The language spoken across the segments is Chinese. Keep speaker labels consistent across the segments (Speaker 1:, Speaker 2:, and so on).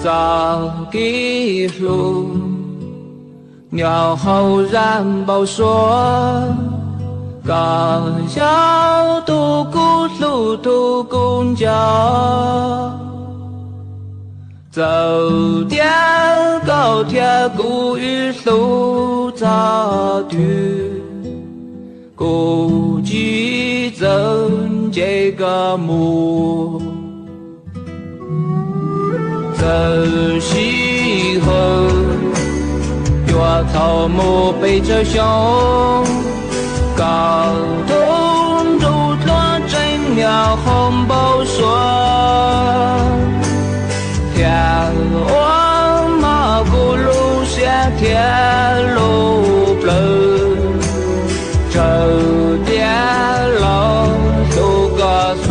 Speaker 1: 早一路，鸟后然报说，刚要渡过路途公交，走掉高铁古语路早去，估计真这个梦。这时候，月草木背着胸，高东路落正了红包说，天往马古路下天路不这点老都告诉。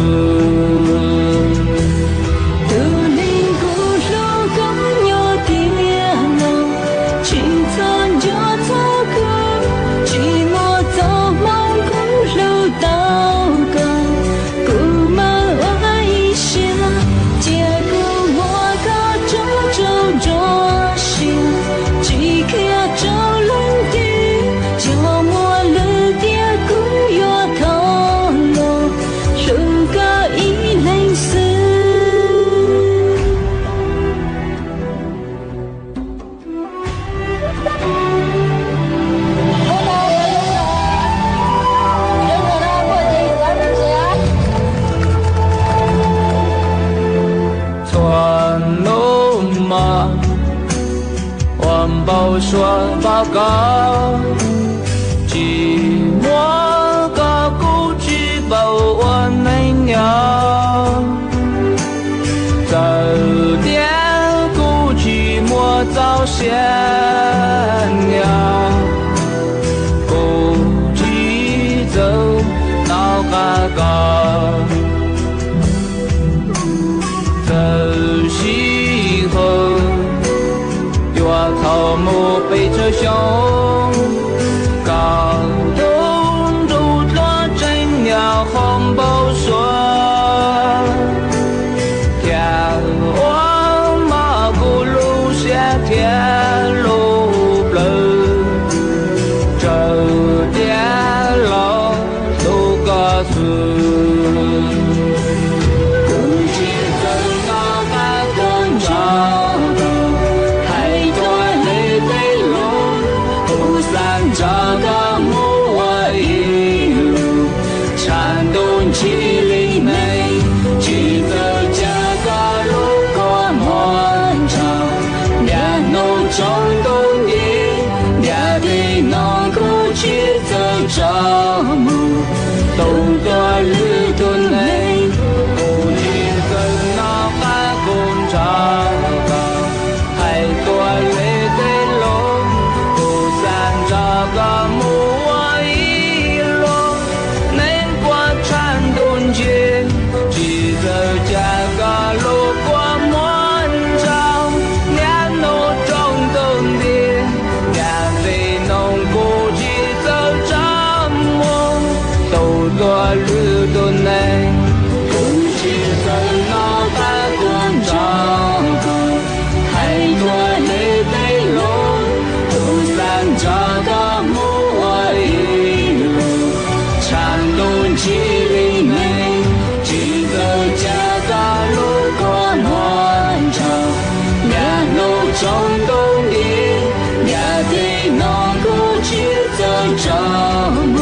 Speaker 1: 说报告，寂寞个故事把我能了，这点故寂寞早先了，故寂走闹嘎嘎，这时候。草木背着胸，高东路落正了红包说，天往马古路下天路不这点老都告诉。这个木我一路颤动起里内，记得这个路过漫长，两弄中东的，两的弄过去走着路，都过路途内，不知跟那海工厂还多累的路。这个木我一路能过山东街，记得这个路过漫长，两路中东的，两飞农估计走着梦，都过路途内，估计走那海工厂，还多累的路，都散着。几里内，记得这个路过漫长，两路中东的，两地农古去走着路，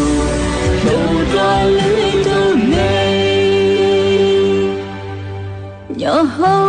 Speaker 1: 路过绿途内，然后。